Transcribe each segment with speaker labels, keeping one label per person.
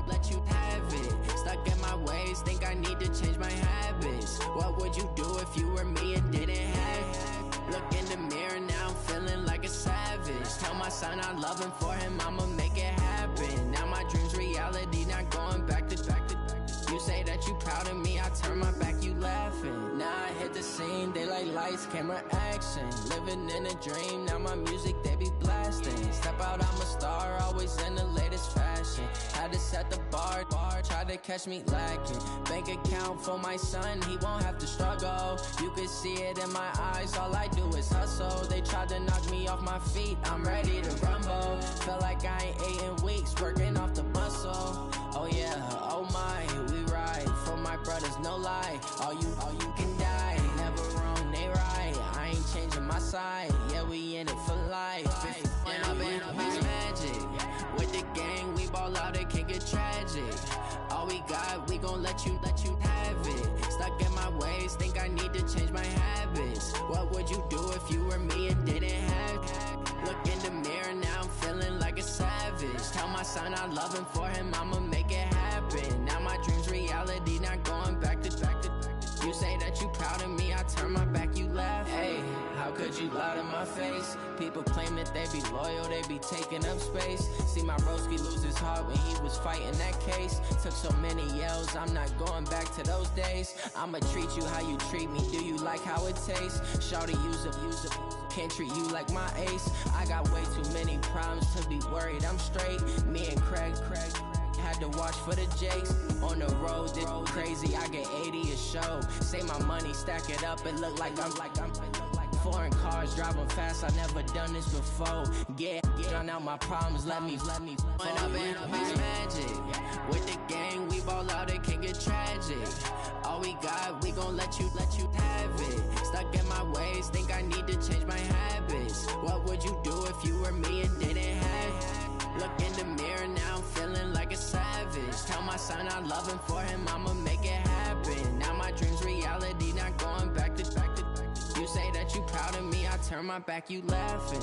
Speaker 1: let you have it. Stuck in my ways, think I need to change my habits. What would you do if you were me and didn't have it? Look in the mirror now, I'm feeling like a savage. Tell my son I love him, for him I'ma make it happen. Now my dream's reality, not going back to. You say that you proud of me, I turn my back, you laughing. Now I hit the scene, daylight lights, camera action. Living in a dream, now my music they be blasting. Step out, I'm a star, always in the latest fashion. Had to set the bar, try to catch me lacking. Bank account for my son, he won't have to struggle. You can see it in my eyes, all I do is hustle. They tried to knock me off my feet, I'm ready to rumble. Felt like I ain't ate in weeks, working off the muscle. Oh yeah, oh my, we ride for my brothers, no lie. All you can die, never wrong, they right. I ain't changing my side, yeah, we in it for life. When up it's magic. With the gang, we ball out, it can get tragic. All we got, we gon' let you have it. Stuck in my ways, think I need to change my habits. What would you do if you were me and didn't have it? Look in the mirror, now I'm feeling like a savage. Tell my son I love him, for him I'ma make it happen. Now my dream's reality, not going back to. You say that you proud of me, I turn my back, you laugh. Hey, how could you lie to my face? People claim that they be loyal, they be taking up space. See my broski lose his heart when he was fighting that case. Took so many yells, I'm not going back to those days. I'ma treat you how you treat me, do you like how it tastes? Shawty, use up. Can't treat you like my ace. I got way too many problems to be worried, I'm straight. Me and Craig had to watch for the Jakes. On the road, this crazy, I get 80 a show. Say my money, stack it up, it look like I'm foreign cars, driving fast, I never done this before. Get drown out my problems, let me When up it's magic. With the gang, we ball out, it can get tragic. All we got, we gon' let you have it. Stuck in my ways, think I need to change my habits. What would you do if you were me and didn't have it? Look in the mirror, now I'm feeling like a savage. Tell my son I love him, for him I'ma make it happen. Now my dream's reality, not going back to. You say that you proud of me, I turn my back, you laughing.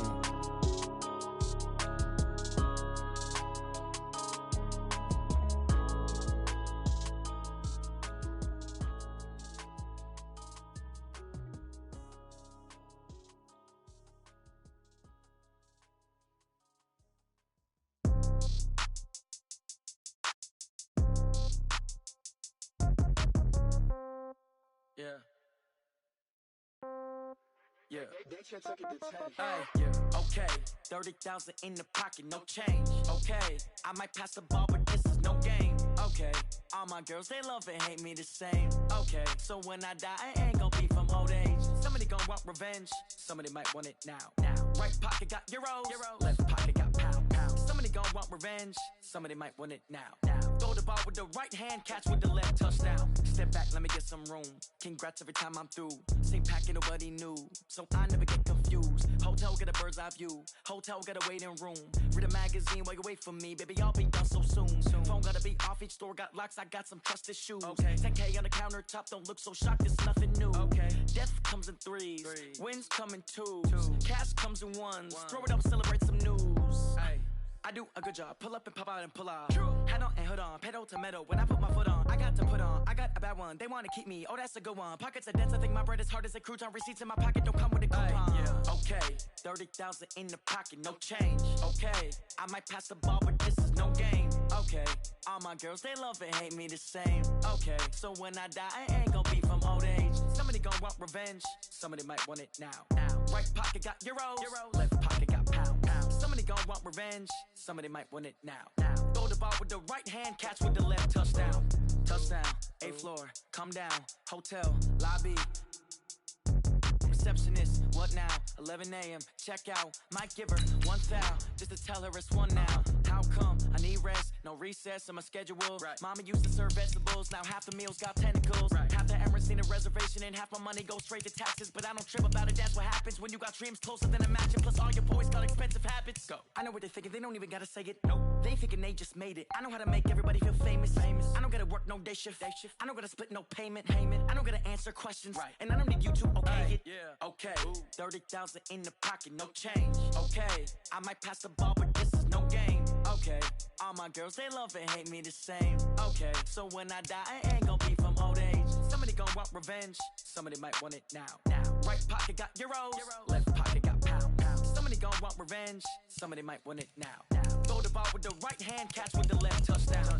Speaker 2: Yeah. Yeah.
Speaker 3: They should take it to 10.
Speaker 2: Hey, yeah. Okay. 30,000 in the pocket, no change. Okay. I might pass the ball, but this is no game. Okay. All my girls, they love and hate me the same. Okay. So when I die, I ain't gon' be from old age. Somebody gon' want revenge. Somebody might want it now. Right pocket got euros. Left pocket got pound. Somebody gon' want revenge. Somebody might want it now. Throw the ball with the right hand, catch with the left, touchdown. Step back, let me get some room. Congrats every time I'm through. Same packet, nobody knew, so I never get confused. Hotel get a bird's eye view. Hotel get a waiting room. Read a magazine while you wait for me, baby. I'll be done so soon. Phone gotta be off, each store got locks. I got some trusted shoes. 10K on the countertop, don't look so shocked. It's nothing new. Death comes in threes, wins come in twos. Cash comes in ones. Throw it up, celebrate some news. I do a good job, pull up and pop out and pull out. Head on and hood on, pedal to metal. When I put my foot on, I got to put on. I got a bad one, they wanna keep me, oh that's a good one. Pockets are dense, I think my bread is hard as a crouton. Receipts in my pocket don't come with a coupon. Okay, 30,000 in the pocket, no change. Okay, I might pass the ball, but this is no game. Okay, all my girls, they love and hate me the same. Okay, so when I die, I ain't gon' be from old age. Somebody gon' want revenge, somebody might want it now. Right pocket got euros, left pocket got pound. Somebody gon' want revenge, somebody might want it now. Throw the ball with the right hand, catch with the left, touchdown. Touchdown, 8th floor, come down, hotel, lobby. Receptionist, what now? 11 a.m., check out. Might give her one foul, just to tell her it's one now. How come? I need rest, no recess in my schedule. Mama used to serve vegetables, now half the meals got tentacles. Half the Emirates need a reservation and half my money goes straight to taxes. But I don't trip about it, that's what happens when you got dreams closer than imagine. Plus all your boys got expensive habits. Go. I know what they're thinking, they don't even gotta say it. Nope. They thinking they just made it. I know how to make everybody feel famous. I don't gotta work no day shift. I don't gotta split no payment. I don't gotta answer questions. And I don't need you to okay it. Okay, 30,000 in the pocket, no change. Okay, I might pass the ball, but this is no game. Okay. Okay, all my girls, they love and hate me the same. Okay, so when I die, I ain't gonna be from old age. Somebody gonna want revenge, somebody might want it now. Right pocket got euros, left pocket got pounds. Somebody gonna want revenge, somebody might want it now. Throw the ball with the right hand, catch with the left, touchdown.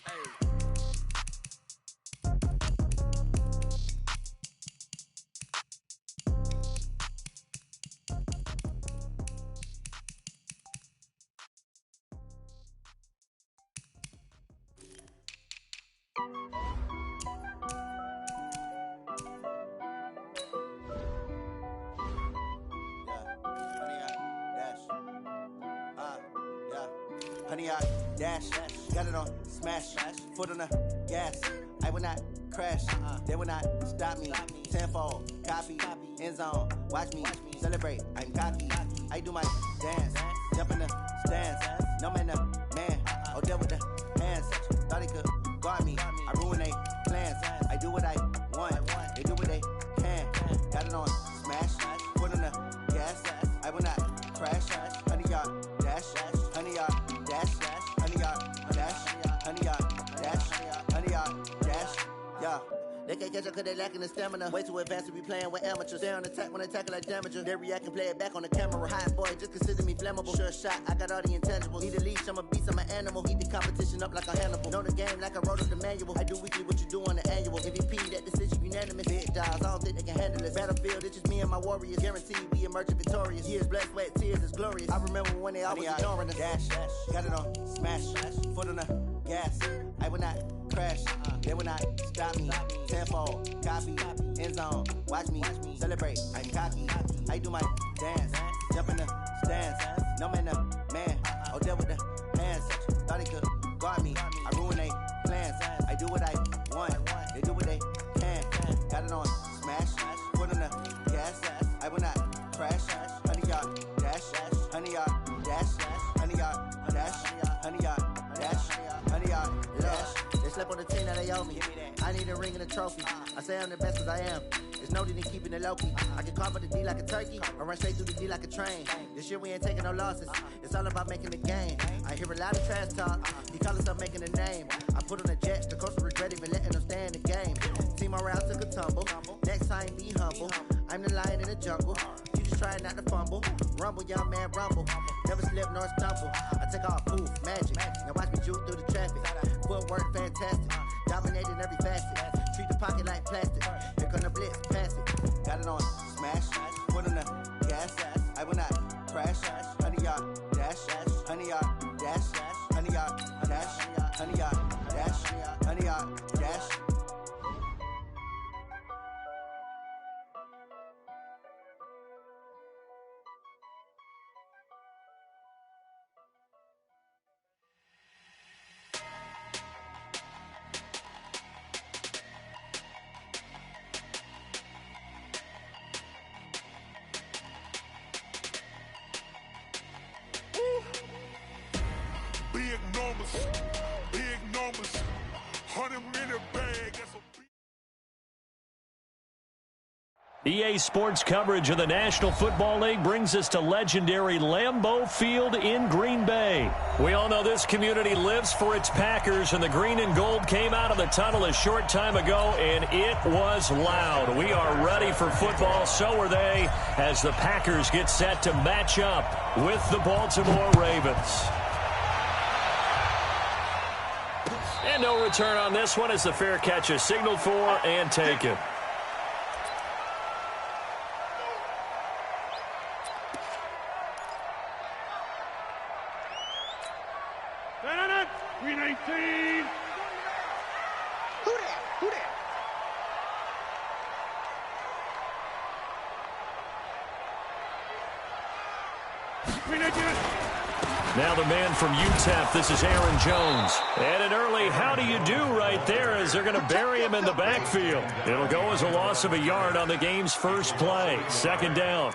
Speaker 2: Hey.
Speaker 3: Honey, I dash, got it on smash, foot on the gas. I will not crash, they will not stop me. Tenfold, copy, end zone, watch me celebrate. I'm cocky, I do my dance, jump in the stands. No man, the man, oh, deal with the hands. Thought he could guard me, I ruin they plans. I do what I want, they do what they can. Got it on smash, foot on the gas. I will not crash, honey, y'all dash, honey, y'all dash, honey, y'all dash, honey, y'all dash, honey, y'all dash, yeah. They can't catch up cause they lacking the stamina. Way too advanced to be playing with amateurs. They on attack when they tackle like damager. They react and play it back on the camera. Hot boy, just consider me flammable. Sure shot, I got all the intangibles. Need a leash, I'm a beast, I'm an animal. Heat the competition up like a Hannibal. Know the game like I wrote up the manual. I do weekly what you do on the annual. MVP, that decision unanimous. Big dogs, I don't think they can handle this. Battlefield, it's just me and my warriors. Guaranteed we emerge victorious. Years, blood, sweat, tears, it's glorious. I remember when they always ignoring us. Dash, got it on smash, foot on the gas. I will not crash, they will not stop me. Tenfold, copy, end zone, watch me celebrate. I'm cocky, I do my dance, jump in the stands. No man, the man, oh, deal with the hands. Thought he could guard me, I ruin they plans. I do what I want, they do what they can. Got it on smash, foot on the gas. I will not crash, honey, y'all dash, honey, y'all dash, honey, y'all dash, honey, y'all dash, honey, y'all dash. They slept on the team that they owe me. I need a ring and a trophy. I say I'm the best cause I am. There's no need in keeping it low-key. I can carve the D like a turkey or run straight through the D like a train. This year we ain't taking no losses. It's all about making the game. I hear a lot of trash talk. He call us up making a name. I put on the Jets. The coach will regret even letting them stay in the game. Team morale took a tumble. Next time be humble. I'm the lion in the jungle. You just try not to fumble. Rumble, young man, rumble. Never slip nor stumble. I take off, poof, magic. Now watch me juke through the traffic. Footwork fantastic. Dominating every facet. Treat the pocket like plastic. Here come the blitz, pass it. Got it on smash, foot on the gas. I will not crash. Honey, y'all dash, honey, y'all dash, honey, y'all dash, honey, y'all dash, honey, y'all dash.
Speaker 4: Big numbers, 100-minute bag. That's a
Speaker 5: EA Sports coverage of the National Football League brings us to legendary Lambeau Field in Green Bay. We all know this community lives for its Packers, and the green and gold came out of the tunnel a short time ago, and it was loud. We are ready for football, so are they, as the Packers get set to match up with the Baltimore Ravens. And no return on this one as the fair catch is signaled for and taken.
Speaker 4: Green 18.
Speaker 3: Who that? Who that?
Speaker 4: Green 18.
Speaker 5: Now the man from UTEP, this is Aaron Jones. And an early how do you do right there as they're going to bury him in the backfield. It'll go as a loss of a yard on the game's first play. Second down.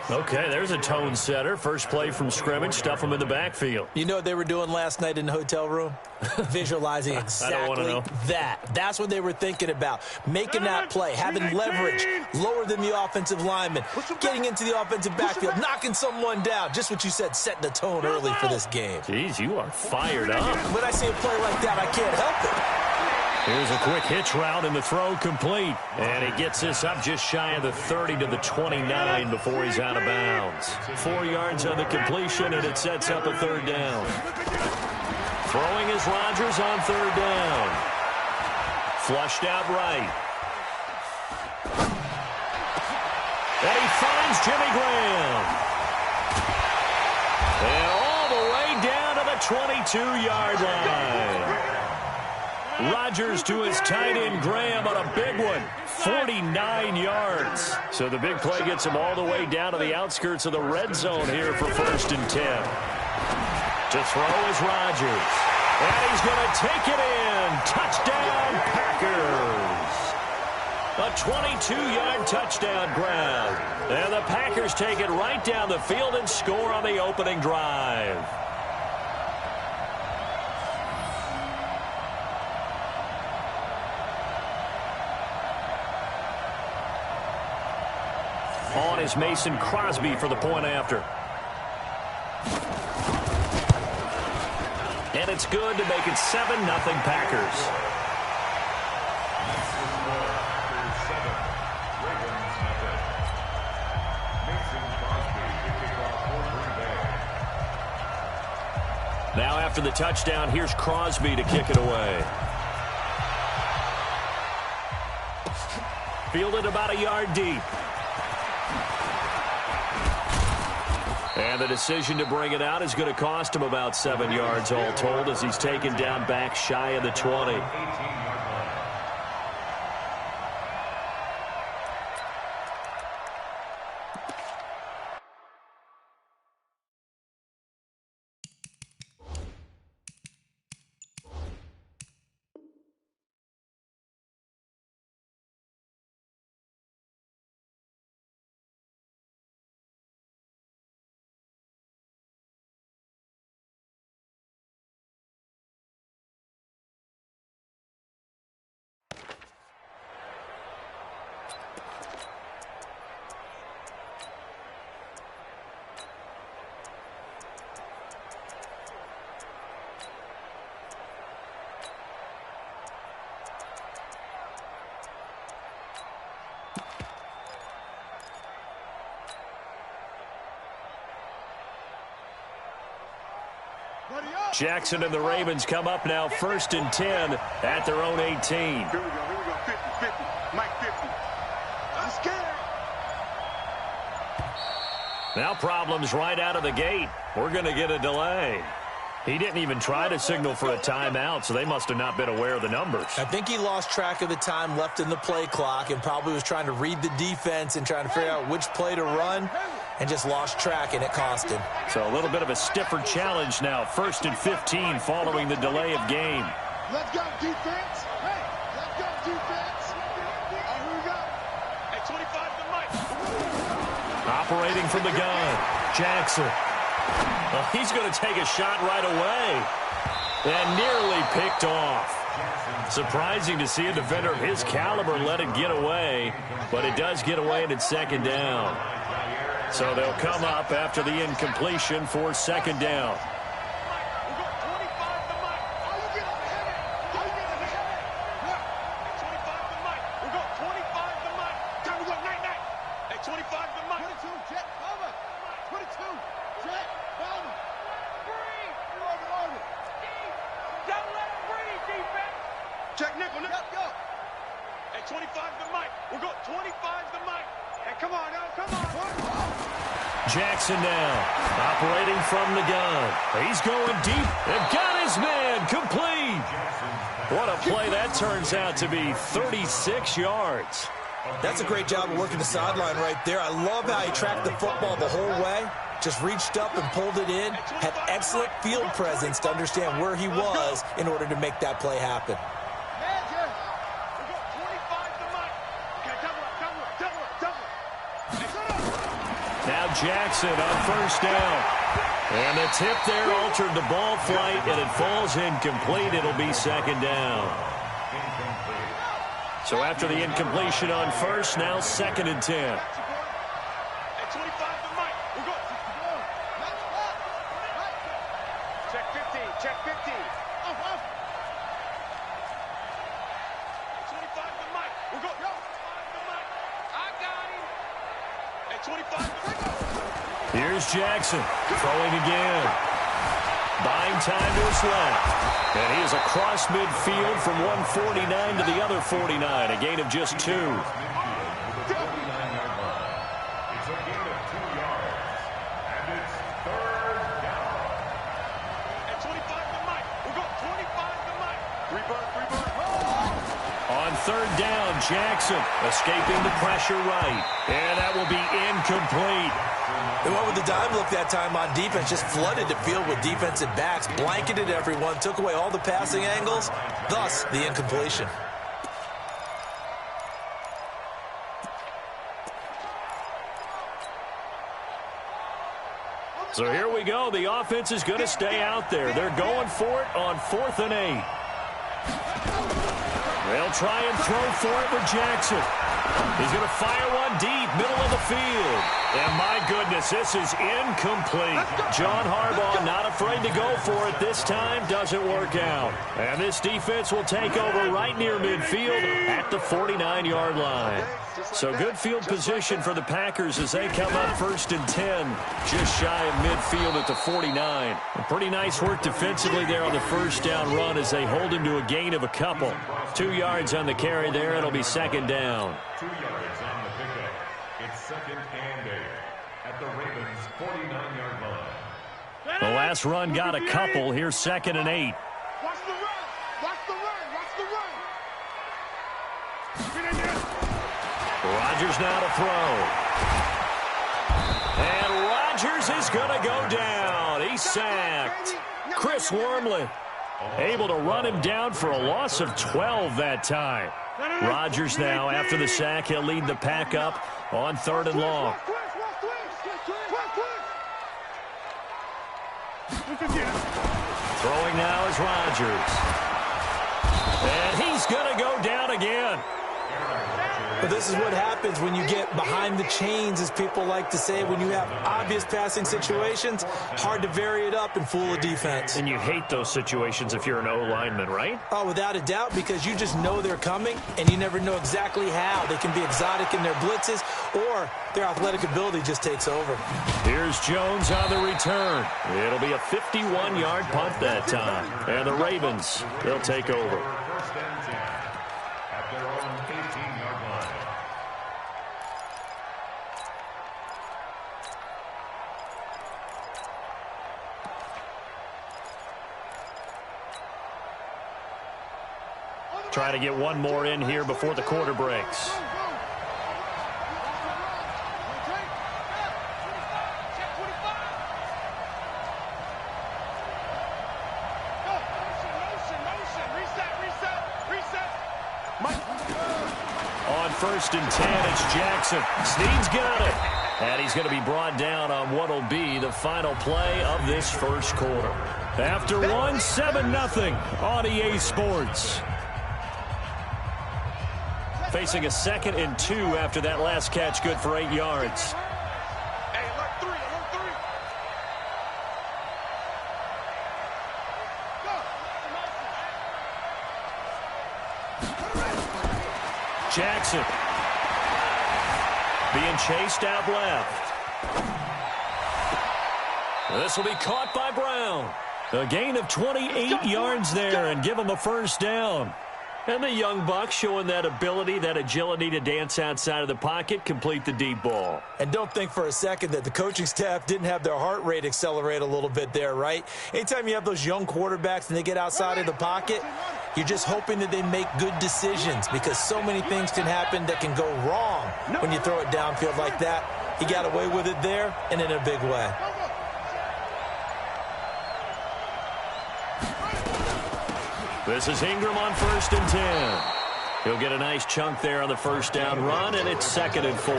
Speaker 5: Okay, there's a tone setter. First play from scrimmage, stuff him in the backfield.
Speaker 6: You know what they were doing last night in the hotel room? Visualizing exactly that. That's what they were thinking about. Making that play, having leverage, lower than the offensive lineman, getting into the offensive backfield, knocking someone down. Just what you said, setting the tone early for this game.
Speaker 5: Jeez, you are fired up.
Speaker 6: When I see a play like that, I can't help it.
Speaker 5: Here's a quick hitch route and the throw complete. And he gets this up just shy of the 30 to the 29 before he's out of bounds. 4 yards on the completion, and it sets up a third down. Throwing is Rodgers on third down. Flushed out right. And he finds Jimmy Graham. And all the way down to the 22-yard line. Rodgers to his tight end Graham on a big one. 49 yards. So the big play gets him all the way down to the outskirts of the red zone here for 1st and 10. To throw is Rodgers. And he's going to take it in. Touchdown, Packers. A 22-yard touchdown grab. And the Packers take it right down the field and score on the opening drive. On is Mason Crosby for the point after. And it's good to make it 7-0 Packers. Now after the touchdown, here's Crosby to kick it away. Fielded about a yard deep. And the decision to bring it out is going to cost him about 7 yards all told as he's taken down back shy of the 20. Jackson and the Ravens come up now 1st and 10 at their own 18.
Speaker 4: Here we go. 50, 50. Mike 50. I'm scared.
Speaker 5: Now problems right out of the gate. We're going to get a delay. He didn't even try to signal for a timeout, so they must have not been aware of the numbers.
Speaker 6: I think he lost track of the time left in the play clock and probably was trying to read the defense and trying to figure out which play to run and just lost track, and it cost him.
Speaker 5: So a little bit of a stiffer challenge now. 1st and 15 following the delay of game.
Speaker 4: Let's go, defense. Hey, let's go, defense. Here we go. At 25 to Mike.
Speaker 5: Operating from the gun, Jackson. Well, he's going to take a shot right away. And nearly picked off. Surprising to see a defender of his caliber let it get away, but it does get away and it's 2nd down. So they'll come up after the incompletion for 2nd down.
Speaker 4: Check nickel, nickel. Go. At 25 to Mike. We'll go 25 to Mike. Hey, come on now, come on.
Speaker 5: Jackson now, operating from the gun. He's going deep and got his man complete. What a play that turns out to be, 36 yards.
Speaker 6: That's a great job of working the sideline right there. I love how he tracked the football the whole way. Just reached up and pulled it in. Had excellent field presence to understand where he was in order to make that play happen.
Speaker 5: Now Jackson on first down. And the tip there altered the ball flight, and it falls incomplete. It'll be second down. So after the incompletion on first, now second and 10.
Speaker 4: Check 50. At 25 to Mike. We'll go. I got him. At 25 to
Speaker 5: Here's Jackson throwing again. Buying time to his left. And he is across midfield from 149 to the other 49. A gain of just 2. On third down, Jackson escaping the pressure right. And that will be incomplete.
Speaker 6: They went with the dime look that time on defense, just flooded the field with defensive backs, blanketed everyone, took away all the passing angles, thus the incompletion.
Speaker 5: So here we go. The offense is going to stay out there. They're going for it on 4th and 8. They'll try and throw for it with Jackson. He's going to fire one deep, middle of the field. And my goodness, this is incomplete. John Harbaugh not afraid to go for it this time. Doesn't work out. And this defense will take over right near midfield at the 49-yard line. So good field position for the Packers as they come up 1st and 10, just shy of midfield at the 49. Pretty nice work defensively there on the first down run as they hold him to a gain of a couple. 2 yards on the carry there. It'll be second down.
Speaker 7: 2 yards on the pickup. It's 2nd and 8 at the Ravens' 49-yard line.
Speaker 5: The last run got a couple. Here's 2nd and 8.
Speaker 4: Watch the run. Watch the run. Watch the run. Get in there.
Speaker 5: Rodgers now to throw. And Rodgers is going to go down. He's sacked. Chris Wormley able to run him down for a loss of 12 that time. Rodgers now, after the sack, he'll lead the pack up on 3rd and long. Throwing now is Rodgers. And he's going to go down again.
Speaker 6: But this is what happens when you get behind the chains, as people like to say. When you have obvious passing situations, hard to vary it up and fool a defense.
Speaker 5: And you hate those situations if you're an O-lineman, right?
Speaker 6: Oh, without a doubt, because you just know they're coming, and you never know exactly how. They can be exotic in their blitzes, or their athletic ability just takes over.
Speaker 5: Here's Jones on the return. It'll be a 51-yard punt that time. And the Ravens, they'll take over. Try to get one more in here before the quarter breaks. On 1st and 10, it's Jackson. Snead's got it. And he's going to be brought down on what will be the final play of this first quarter. After one, 7-0 on EA Sports. Facing a 2nd and 2 after that last catch, good for 8 yards.
Speaker 4: Hey, alert 3, alert 3.
Speaker 5: Jackson being chased out left. This will be caught by Brown. A gain of 28 yards there and give him a first down. And the young buck showing that ability, that agility to dance outside of the pocket, complete the deep ball.
Speaker 6: And don't think for a second that the coaching staff didn't have their heart rate accelerate a little bit there, right? Anytime you have those young quarterbacks and they get outside of the pocket, you're just hoping that they make good decisions because so many things can happen that can go wrong when you throw it downfield like that. He got away with it there and in a big way.
Speaker 5: This is Ingram on 1st and 10. He'll get a nice chunk there on the first down run, and it's 2nd and 4.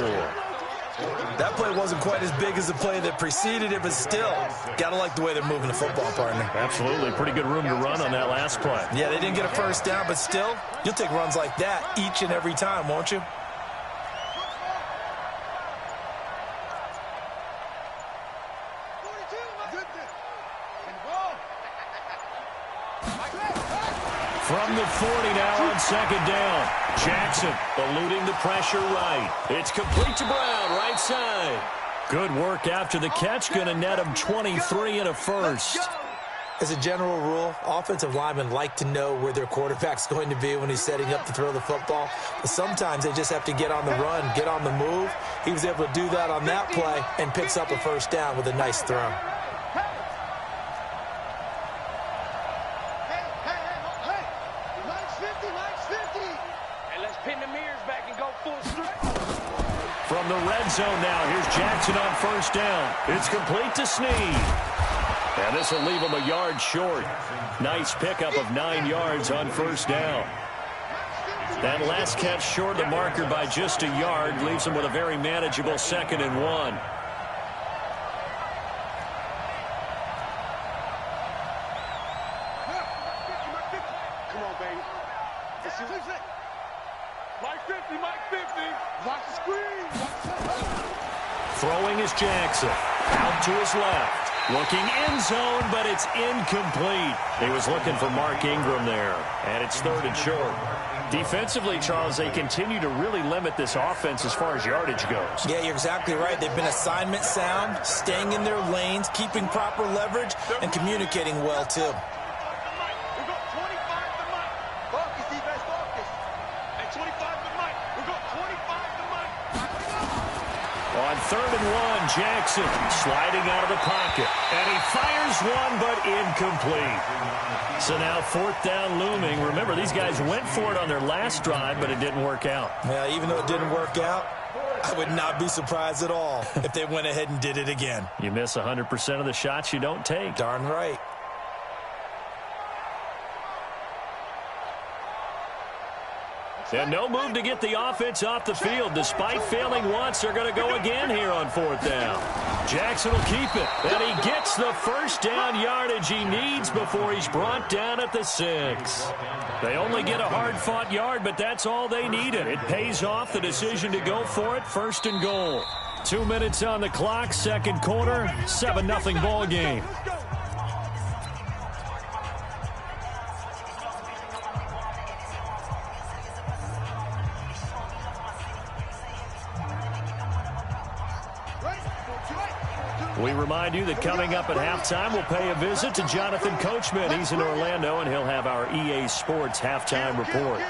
Speaker 6: That play wasn't quite as big as the play that preceded it, but still, got to like the way they're moving the football, partner.
Speaker 5: Absolutely. Pretty good room to run on that last play.
Speaker 6: Yeah, they didn't get a first down, but still, you'll take runs like that each and every time, won't you?
Speaker 5: From the 40 now on 2nd down. Jackson eluding the pressure right. It's complete to Brown, right side. Good work after the catch. Going to net him 23 and a first.
Speaker 6: As a general rule, offensive linemen like to know where their quarterback's going to be when he's setting up to throw the football. But sometimes they just have to get on the run, get on the move. He was able to do that on that play and picks up a first down with a nice throw.
Speaker 5: From the red zone now, here's Jackson on 1st down. It's complete to Snead. And this will leave him a yard short. Nice pickup of 9 yards on 1st down. That last catch short of the marker by just a yard leaves him with a very manageable 2nd and 1.
Speaker 4: Come on, baby. Mike 50, Mike 50. Watch the screen.
Speaker 5: Throwing is Jackson. Out to his left. Looking end zone, but it's incomplete. He was looking for Mark Ingram there. And it's 3rd and short. Defensively, Charles, they continue to really limit this offense as far as yardage goes.
Speaker 6: Yeah, you're exactly right. They've been assignment sound, staying in their lanes, keeping proper leverage, and communicating well, too.
Speaker 5: On 3rd and 1, Jackson sliding out of the pocket. And he fires one, but incomplete. So now 4th down looming. Remember, these guys went for it on their last drive, but it didn't work out.
Speaker 6: Yeah, even though it didn't work out, I would not be surprised at all if they went ahead and did it again.
Speaker 5: You miss 100% of the shots you don't take.
Speaker 6: Darn right.
Speaker 5: And no move to get the offense off the field. Despite failing once, they're going to go again here on 4th down. Jackson will keep it. And he gets the first down yardage he needs before he's brought down at the 6. They only get a hard-fought yard, but that's all they needed. It pays off the decision to go for it. 1st and goal. 2 minutes on the clock, 2nd quarter, 7-0 ball game. We remind you that coming up at halftime, we'll pay a visit to Jonathan Coachman. He's in Orlando, and he'll have our EA Sports halftime report.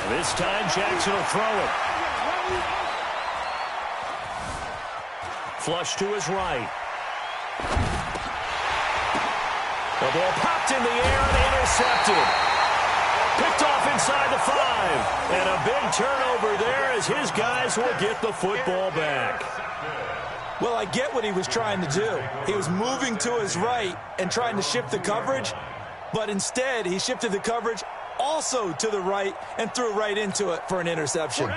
Speaker 5: And this time, Jackson will throw it. Flush to his right. The ball popped in the air and intercepted. Picked off inside the 5. And a big turnover there as his guys will get the football back.
Speaker 6: Well, I get what he was trying to do. He was moving to his right and trying to shift the coverage, but instead he shifted the coverage also to the right and threw right into it for an interception.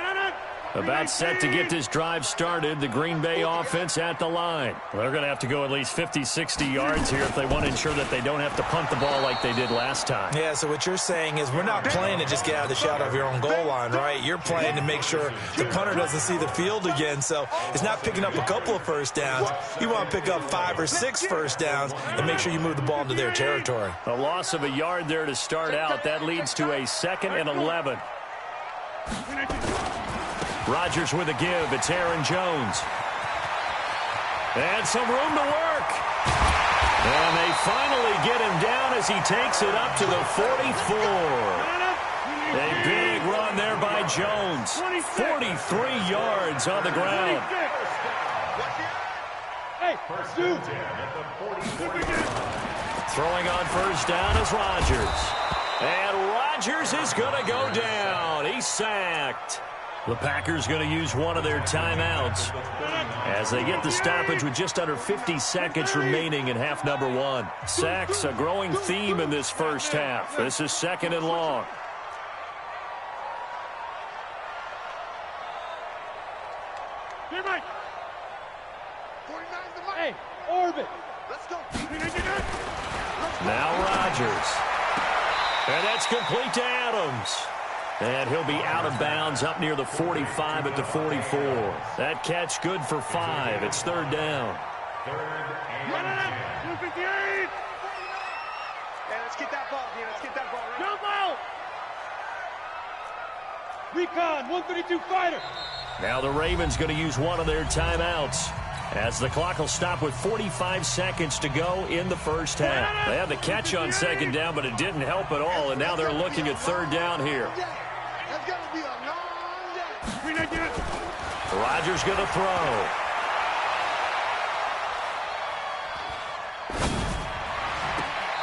Speaker 5: About set to get this drive started, the Green Bay offense at the line. Well, they're going to have to go at least 50, 60 yards here if they want to ensure that they don't have to punt the ball like they did last time.
Speaker 6: Yeah, so what you're saying is we're not playing to just get out of the shadow of your own goal line, right? You're playing to make sure the punter doesn't see the field again, so it's not picking up a couple of first downs. You want to pick up 5 or 6 first downs and make sure you move the ball into their territory.
Speaker 5: A loss of a yard there to start out. That leads to a 2nd and 11. Rodgers with a give. It's Aaron Jones. And some room to work. And they finally get him down as he takes it up to the 44. A big run there by Jones. 43 yards on the ground. Throwing on first down is Rodgers. And Rodgers is going to go down. He's sacked. The Packers going to use one of their timeouts as they get the stoppage with just under 50 seconds remaining in half number one. Sacks, a growing theme in this first half. This is 2nd and long.
Speaker 4: Hey, orbit. Let's go.
Speaker 5: Now Rodgers. And that's complete to Adams. And he'll be out of bounds up near the 45 at the 44. That catch good for 5. It's 3rd down.
Speaker 4: 258. Hey, let's get that ball, man. Let's get that ball. Right? Jump out. Recon, 132 fighter.
Speaker 5: Now the Ravens going to use one of their timeouts as the clock will stop with 45 seconds to go in the first half. They had the catch on 2nd down, but it didn't help at all, and now they're looking at 3rd down here.
Speaker 4: That's going to be a long day.
Speaker 5: Rodgers going to throw.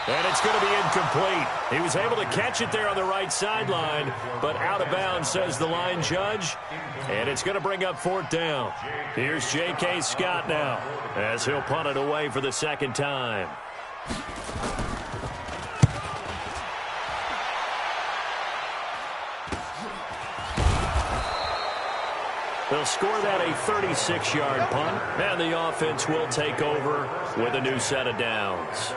Speaker 5: And it's going to be incomplete. He was able to catch it there on the right sideline, but out of bounds, says the line judge. And it's going to bring up 4th down. Here's J.K. Scott now as he'll punt it away for the 2nd time. They'll score that a 36-yard punt, and the offense will take over with a new set of downs.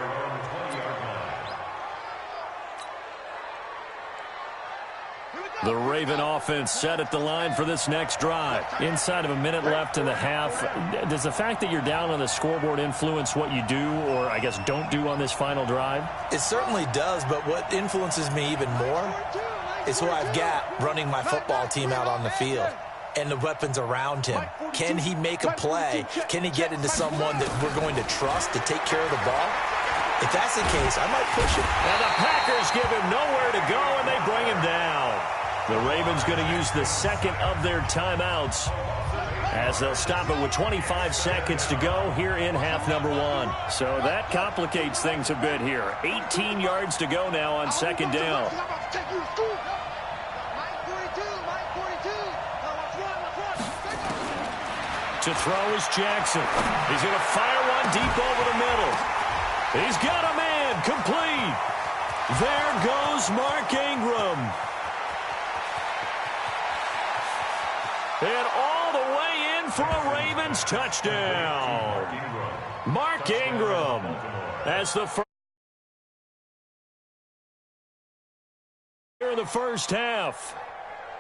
Speaker 5: The Raven offense set at the line for this next drive. Inside of a minute left in the half, does the fact that you're down on the scoreboard influence what you do, or I guess don't do on this final drive?
Speaker 6: It certainly does, but what influences me even more is who I've got running my football team out on the field and the weapons around him. Can he make a play? Can he get into someone that we're going to trust to take care of the ball? If that's the case, I might push it.
Speaker 5: And the Packers give him nowhere to go, and they bring him down. The Ravens going to use the 2nd of their timeouts as they'll stop it with 25 seconds to go here in half number one. So that complicates things a bit here. 18 yards to go now on 2nd down. To throw is Jackson. He's going to fire one deep over the middle. He's got a man complete. There goes Mark Ingram. And all the way in for a Ravens touchdown. Mark Ingram as the first here in the first half.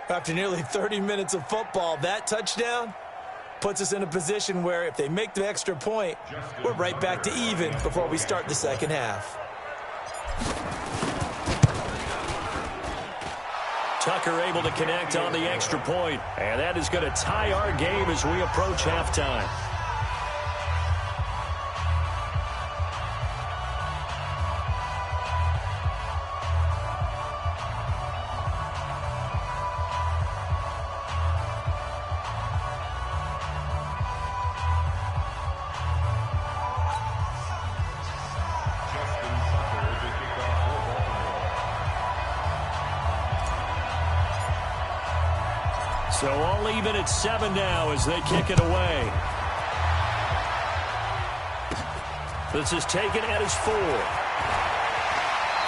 Speaker 6: After nearly 30 minutes of football, that touchdown puts us in a position where if they make the extra point, we're right back to even before we start the 2nd half.
Speaker 5: Tucker able to connect on the extra point, and that is going to tie our game as we approach halftime. So all even at 7 now as they kick it away. This is taken at his 4.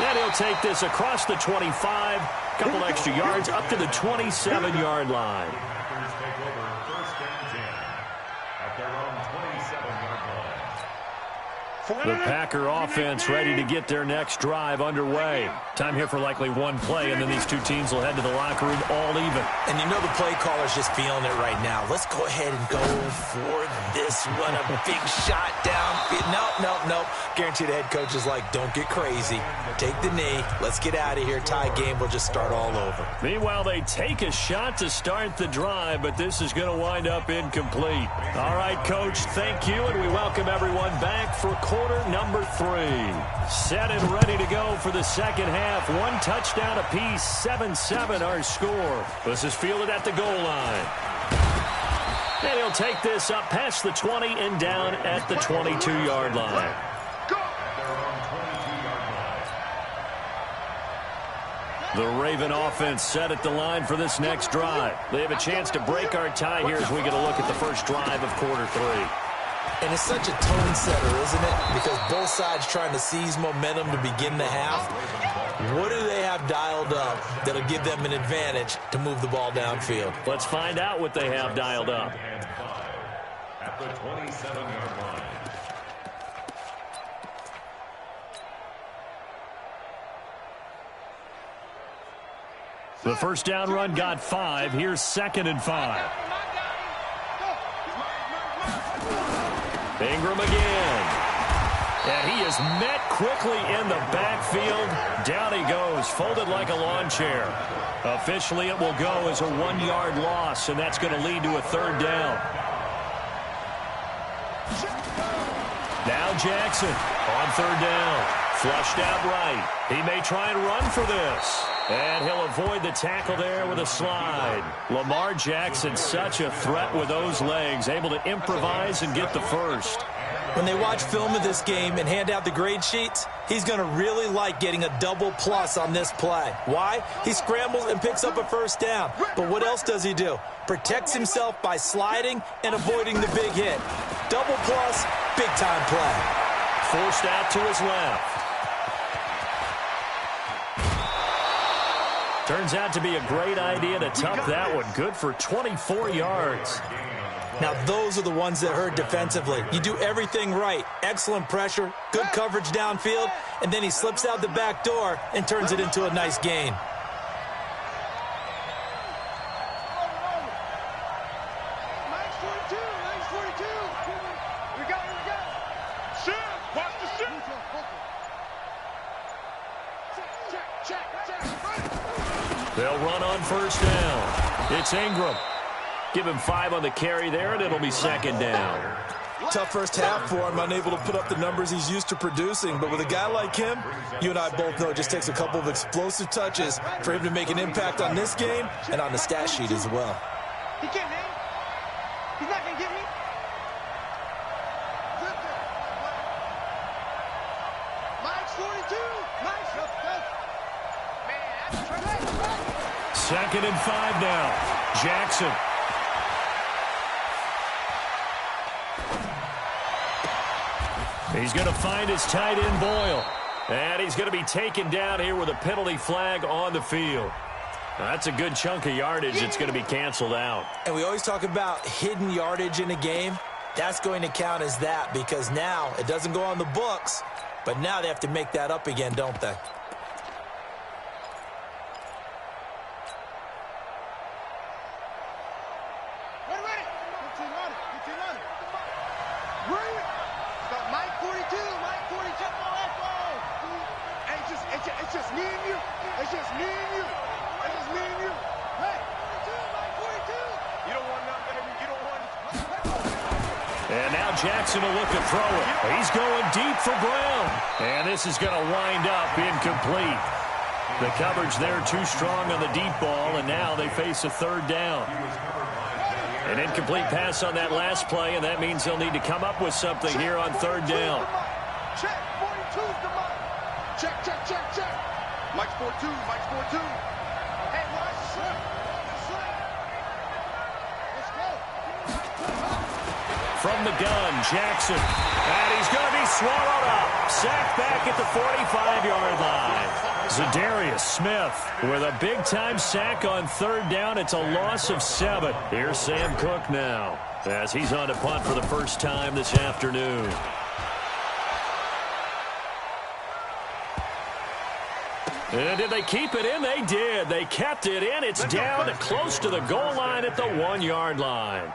Speaker 5: And he'll take this across the 25. Couple extra yards up to the 27-yard line.
Speaker 7: Packers take over 1st and 10 at their own 27-yard line.
Speaker 5: The Packer offense ready to get their next drive underway. Time here for likely one play, and then these two teams will head to the locker room all even.
Speaker 6: And you know the play caller's just feeling it right now. Let's go ahead and go for this one. A big shot down. Nope. Guarantee the head coach is like, don't get crazy. Take the knee. Let's get out of here. Tie game. We'll just start all over.
Speaker 5: Meanwhile, they take a shot to start the drive, but this is going to wind up incomplete. All right, Coach, thank you, and we welcome everyone back for quarter number 3. Set and ready to go for the second half. One touchdown apiece, 7-7 our score. This is fielded at the goal line. And he'll take this up past the 20 and down at the 22-yard line. The Raven offense set at the line for this next drive. They have a chance to break our tie here as we get a look at the first drive of quarter 3.
Speaker 6: And it's such a tone setter, isn't it? Because both sides trying to seize momentum to begin the half. What do they have dialed up that'll give them an advantage to move the ball downfield?
Speaker 5: Let's find out what they have dialed up.
Speaker 7: At the 27-yard line.
Speaker 5: The first down run got 5. Here's 2nd and 5. Ingram again. And he is met quickly in the backfield. Down he goes, folded like a lawn chair. Officially, it will go as a 1-yard loss, and that's going to lead to a 3rd down. Now Jackson on 3rd down. Flushed out right. He may try and run for this. And he'll avoid the tackle there with a slide. Lamar Jackson, such a threat with those legs, able to improvise and get the first.
Speaker 6: When they watch film of this game and hand out the grade sheets, he's going to really like getting a double plus on this play. Why? He scrambles and picks up a first down. But what else does he do? Protects himself by sliding and avoiding the big hit. Double plus, big-time play.
Speaker 5: Forced out to his left. Turns out to be a great idea to tuck that one. Good for 24 yards.
Speaker 6: Now, those are the ones that hurt defensively. You do everything right. Excellent pressure, good coverage downfield, and then he slips out the back door and turns it into a nice gain.
Speaker 5: They'll run on first down. It's Ingram. Give him 5 on the carry there, and it'll be 2nd down.
Speaker 6: Tough first half for him, unable to put up the numbers he's used to producing. But with a guy like him, you and I both know it just takes a couple of explosive touches for him to make an impact on this game and on the stat sheet as well.
Speaker 4: He can't, man. He's not going to get me. Mike's 42. Mike's, let's go. Man, that's
Speaker 5: 2nd and 5 now. Jackson. He's going to find his tight end, Boyle. And he's going to be taken down here with a penalty flag on the field. That's a good chunk of yardage. It's going to be canceled out.
Speaker 6: And we always talk about hidden yardage in a game. That's going to count as that because now it doesn't go on the books, but now they have to make that up again, don't they?
Speaker 5: Jackson will look to throw it. He's going deep for Brown. And this is going to wind up incomplete. The coverage there too strong on the deep ball, and now they face a 3rd down. An incomplete pass on that last play, and that means they'll need to come up with something here on 3rd down.
Speaker 4: Check, 42's the Mike. Check. Mike's 4-2, Mike's 4-2. Hey, watch the slip. Let's go.
Speaker 5: From the gun, Jackson. And he's going to be swallowed up. Sacked back at the 45-yard line. Za'Darius Smith with a big-time sack on 3rd down. It's a loss of 7. Here's Sam Cook now as he's on to punt for the first time this afternoon. Did they keep it in? They did. They kept it in. It's down close to the goal line at the 1-yard line.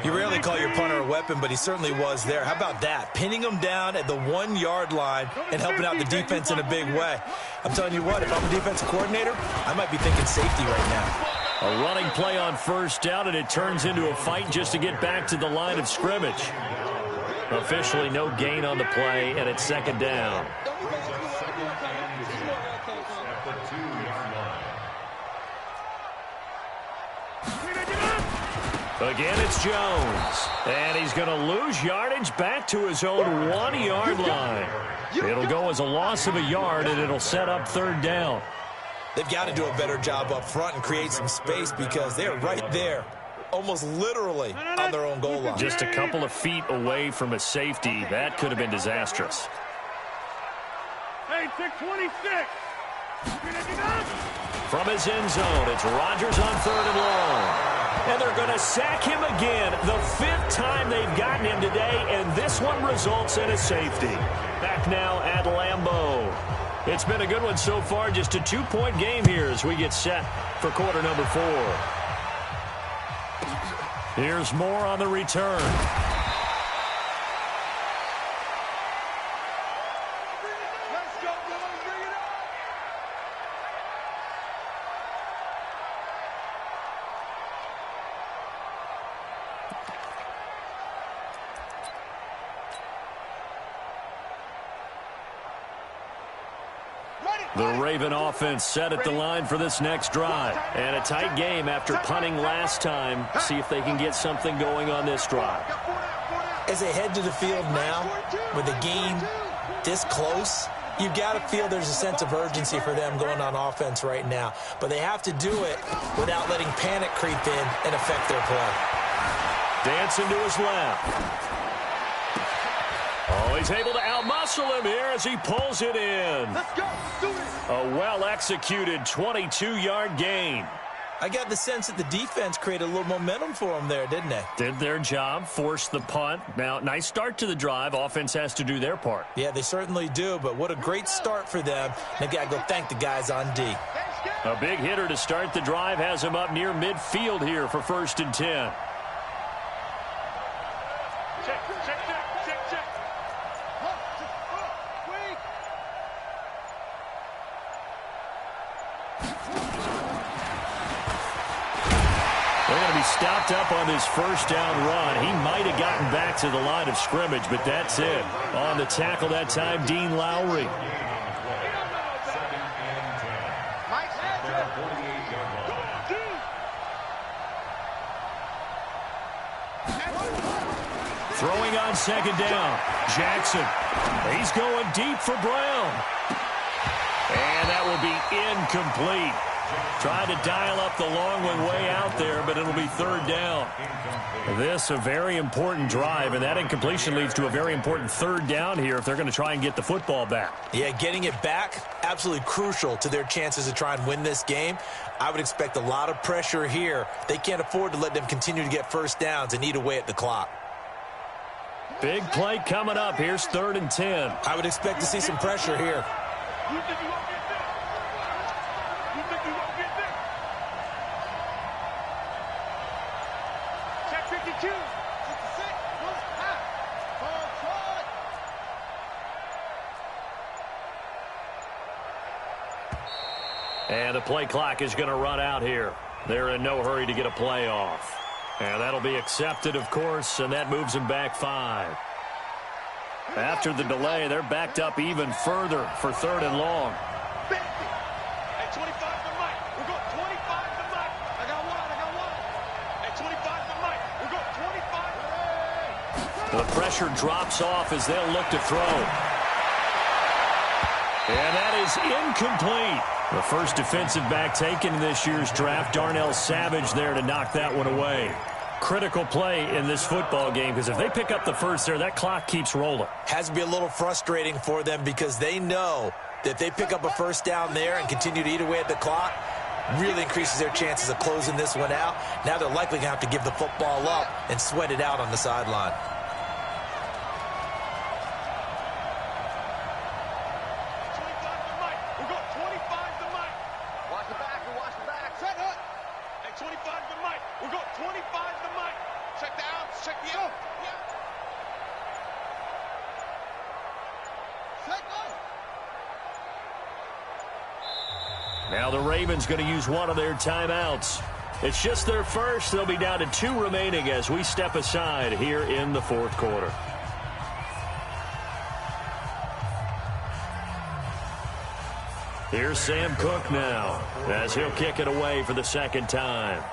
Speaker 6: You rarely call your punter a weapon, but he certainly was there. How about that? Pinning him down at the 1-yard line and helping out the defense in a big way. I'm telling you what, if I'm a defensive coordinator, I might be thinking safety right now.
Speaker 5: A running play on first down, and it turns into a fight just to get back to the line of scrimmage. Officially no gain on the play, and it's second down. Again, it's Jones. And he's going to lose yardage back to his own 1-yard line. It'll go as a loss of a yard, and it'll set up third down.
Speaker 6: They've got to do a better job up front and create some space because they're right there, almost literally on their own goal line.
Speaker 5: Just a couple of feet away from a safety. That could have been disastrous.
Speaker 4: Hey, 626.
Speaker 5: From his end zone, it's Rodgers on third and long. And they're going to sack him again, the 5th time they've gotten him today, and this one results in a safety. Back now at Lambeau. It's been a good one so far, just a 2-point game here as we get set for quarter number 4. Here's more on the return. The Raven offense set at the line for this next drive. And a tight game after punting last time. See if they can get something going on this drive.
Speaker 6: As they head to the field now, with the game this close, you've got to feel there's a sense of urgency for them going on offense right now. But they have to do it without letting panic creep in and affect their play.
Speaker 5: Dancing to his left. Oh, he's able to outmuscle him here as he pulls it in.
Speaker 4: Let's go. Do it.
Speaker 5: A well-executed 22-yard gain.
Speaker 6: I got the sense that the defense created a little momentum for them there, didn't they?
Speaker 5: Did their job, forced the punt. Now, nice start to the drive. Offense has to do their part.
Speaker 6: Yeah, they certainly do, but what a great start for them. They've got to go thank the guys on D.
Speaker 5: A big hitter to start the drive has him up near midfield here for 1st and 10. Stopped up on his first down run. He might have gotten back to the line of scrimmage, but that's it. On the tackle that time, Dean Lowry. Throwing on second down. Jackson. He's going deep for Brown. And that will be incomplete. Tried to dial up the long one way out there, but it'll be third down. This a very important drive, and that incompletion leads to a very important third down here if they're going to try and get the football back.
Speaker 6: Yeah, getting it back, absolutely crucial to their chances to try and win this game. I would expect a lot of pressure here. They can't afford to let them continue to get first downs and eat away at the clock.
Speaker 5: Big play coming up. Here's 3rd and 10.
Speaker 6: I would expect to see some pressure here.
Speaker 5: And the play clock is going to run out here. They're in no hurry to get a play off. And that'll be accepted, of course, and that moves them back 5. After the delay, they're backed up even further for 3rd and long.
Speaker 4: Hey, 25 to Mike. We're going 25 to Mike. I got one. Hey, 25 to Mike. We're going 25.
Speaker 5: The pressure drops off as they'll look to throw. And that is incomplete. The first defensive back taken in this year's draft, Darnell Savage, there to knock that one away. Critical play in this football game, because if they pick up the first there, that clock keeps rolling.
Speaker 6: Has to be a little frustrating for them because they know that if they pick up a first down there and continue to eat away at the clock, really increases their chances of closing this one out. Now they're likely going to have to give the football up and sweat it out on the sideline.
Speaker 5: Now the Ravens going to use one of their timeouts. It's just their first. They'll be down to 2 remaining as we step aside here in the fourth quarter. Here's Sam Cook now as he'll kick it away for the second time.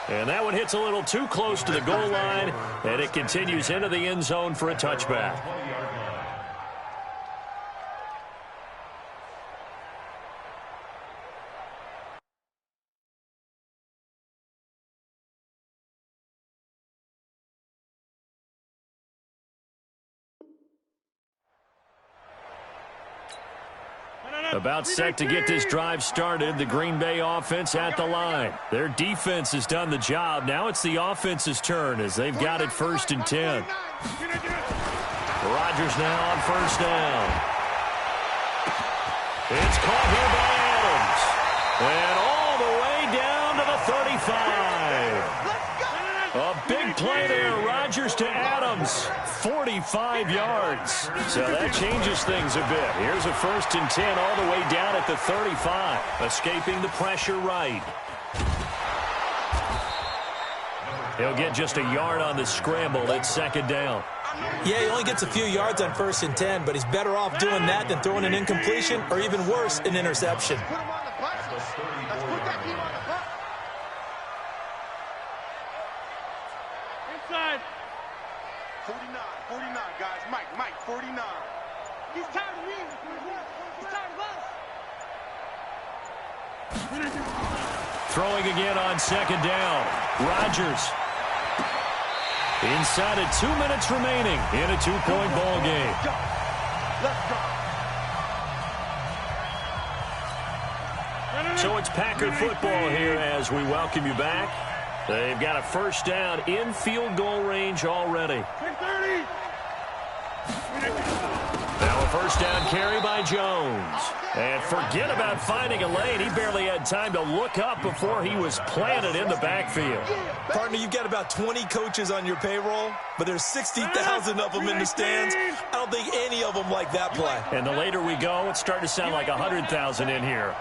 Speaker 5: And that one hits a little too close to the goal line, and it continues into the end zone for a touchback. About set to get this drive started, the Green Bay offense at the line. Their defense has done the job. Now it's the offense's turn as they've got it 1st and 10. Rodgers now on 1st down. It's caught here by Adams. And all the way down to the 35. A big play there. Rodgers to Adams. 45 yards. So that changes things a bit. Here's a 1st and 10 all the way down at the 35. Escaping the pressure right. He'll get just a yard on the scramble. It's 2nd down.
Speaker 6: Yeah, he only gets a few yards on 1st and 10, but he's better off doing that than throwing an incompletion or even worse, an interception.
Speaker 4: Inside. 49, guys. Mike, 49. He's tired of you. He's tired of us.
Speaker 5: Throwing again on 2nd down. Rodgers. Inside of 2 minutes remaining in a 2-point ball game.
Speaker 4: Let's go.
Speaker 5: So it's Packer football here as we welcome you back. They've got a 1st down in field goal range already.
Speaker 4: 30.
Speaker 5: Now a 1st down carry by Jones. And forget about finding a lane. He barely had time to look up before he was planted in the backfield.
Speaker 6: Partner, you've got about 20 coaches on your payroll, but there's 60,000 of them in the stands. I don't think any of them like that play.
Speaker 5: And the later we go, it's starting to sound like 100,000 in here.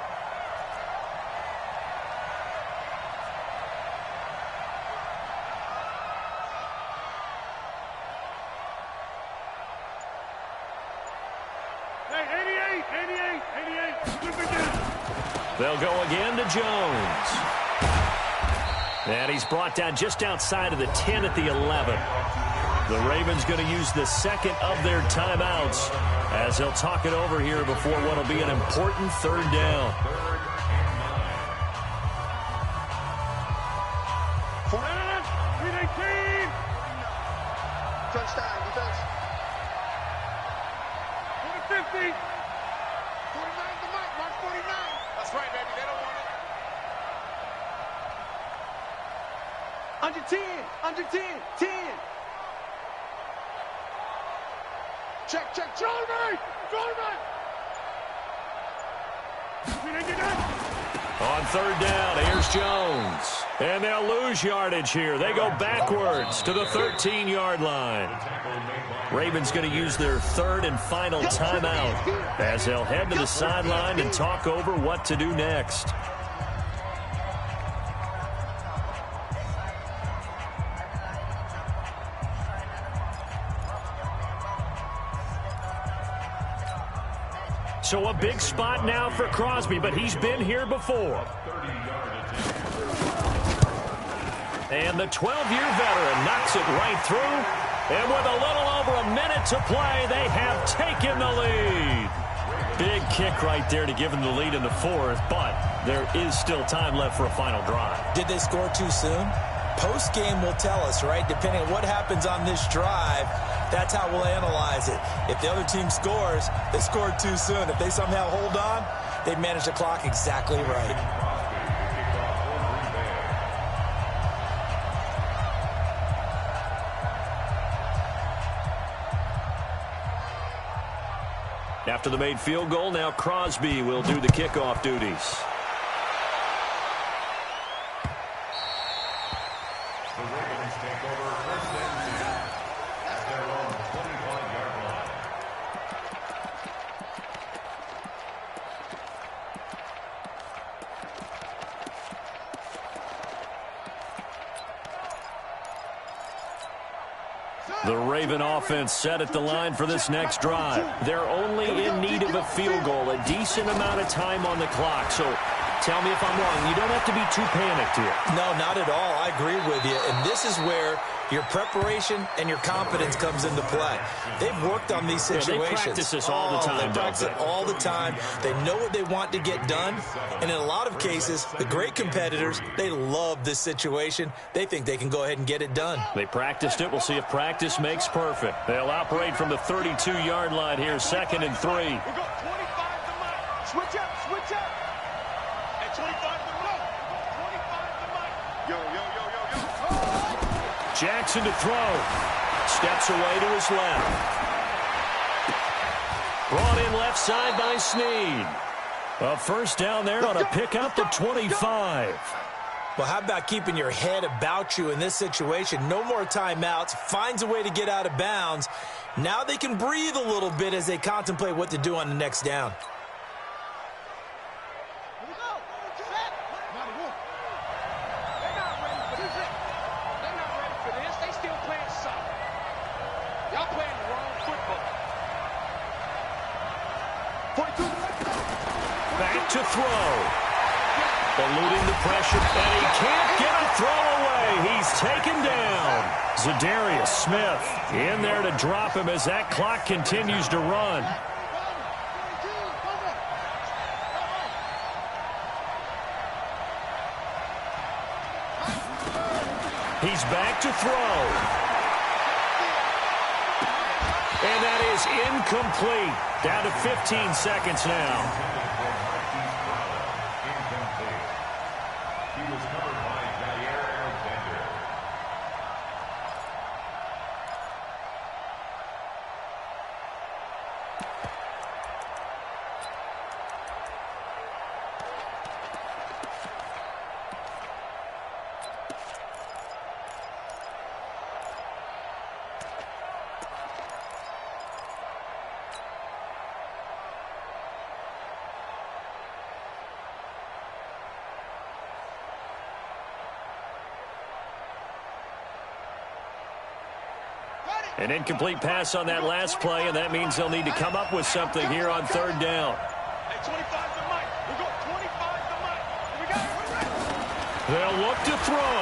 Speaker 5: They'll go again to Jones. And he's brought down just outside of the 10 at the 11. The Ravens going to use the 2nd of their timeouts as they'll talk it over here before what will be an important 3rd down.
Speaker 4: Touchdown, defense. 50. 49 to Mike, Mark 49. That's right, baby. They don't want it. Under 10, under 10, 10. Check, Jordan!
Speaker 5: On 3rd down, here's Jones. And they'll lose yardage here. They go backwards to the 13-yard line. Ravens going to use their 3rd and final timeout as they'll head to the sideline and talk over what to do next. So a big spot now for Crosby, but he's been here before. And the 12-year veteran knocks it right through. And with a little over a minute to play, they have taken the lead. Big kick right there to give them the lead in the 4th, but there is still time left for a final drive.
Speaker 6: Did they score too soon? Post-game will tell us, right? Depending on what happens on this drive, that's how we'll analyze it. If the other team scores, they scored too soon. If they somehow hold on, they manage the clock exactly right.
Speaker 5: After the made field goal, now Crosby will do the kickoff duties.
Speaker 7: The Ravens take over first and 10 at their own 25-yard line.
Speaker 5: The Raven offense set at the line for this next drive. They're only in need of a field goal, a decent amount of time on the clock. So tell me if I'm wrong. You don't have to be too panicked here.
Speaker 6: No, not at all. I agree with you. And this is where your preparation and your confidence comes into play. They've worked on these situations.
Speaker 5: They practice this all the time.
Speaker 6: They practice it all the time. They know what they want to get done. And in a lot of cases, the great competitors, they love this situation. They think they can go ahead and get it done.
Speaker 5: They practiced it. We'll see if practice makes perfect. They'll operate from the 32-yard line here, 2nd and 3.
Speaker 4: We go 25 to Mike. Switch up, switch up. At 25 to Mike. 25 to Mike. Yo, yo, yo, yo, yo.
Speaker 5: Jackson to throw. Steps away to his left. Brought in left side by Snead. A first down there on a pickup to 25.
Speaker 6: Well, how about keeping your head about you in this situation? No more timeouts. Finds a way to get out of bounds. Now they can breathe a little bit as they contemplate what to do on the next down.
Speaker 5: Back to throw. Eluding the pressure, and he can't get a throw away. He's taken down. Zadarius Smith in there to drop him as that clock continues to run. He's back to throw. And that is incomplete. Down to 15 seconds now.
Speaker 7: He was covered by Jair Alexander.
Speaker 5: An incomplete pass on that last play, and that means they'll need to come up with something here on 3rd down.
Speaker 4: Hey, 25 to Mike. We go 25 to Mike. We got it.
Speaker 5: They'll look to throw.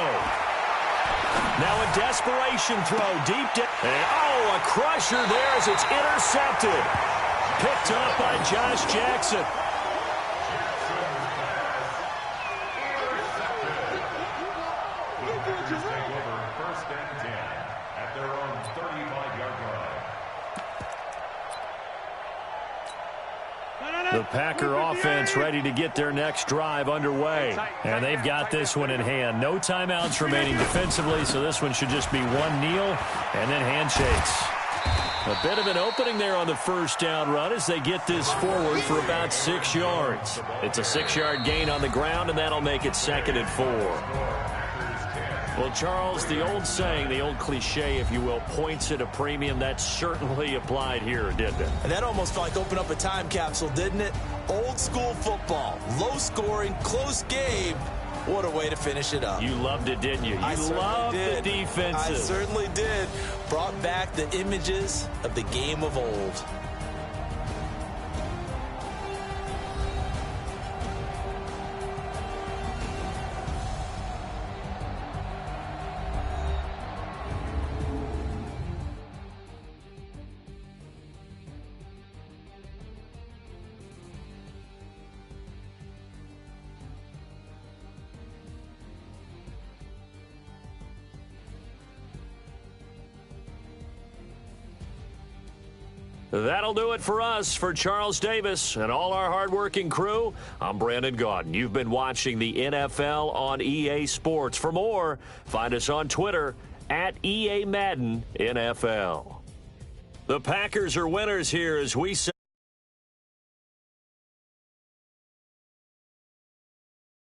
Speaker 5: Now a desperation throw deep down. And, oh, a crusher there as it's intercepted. Picked up by Josh Jackson.
Speaker 7: Take over first and 10 at their own 35-yard line.
Speaker 5: The Packer offense ready to get their next drive underway. And they've got this one in hand. No timeouts remaining defensively, so this one should just be one kneel and then handshakes. A bit of an opening there on the first down run as they get this forward for about 6 yards. It's a 6-yard gain on the ground, and that'll make it 2nd and 4. Well, Charles, the old saying, the old cliche, if you will, points at a premium, that certainly applied here, didn't it?
Speaker 6: And that almost like opened up a time capsule, didn't it? Old school football, low scoring, close game. What a way to finish it up.
Speaker 5: You loved it, didn't you? You loved the defenses.
Speaker 6: I certainly did. Brought back the images of the game of old.
Speaker 5: That'll do it for us. For Charles Davis and all our hardworking crew, I'm Brandon Gaudin. You've been watching the NFL on EA Sports. For more, find us on Twitter at EA Madden NFL. The Packers are winners here as we say.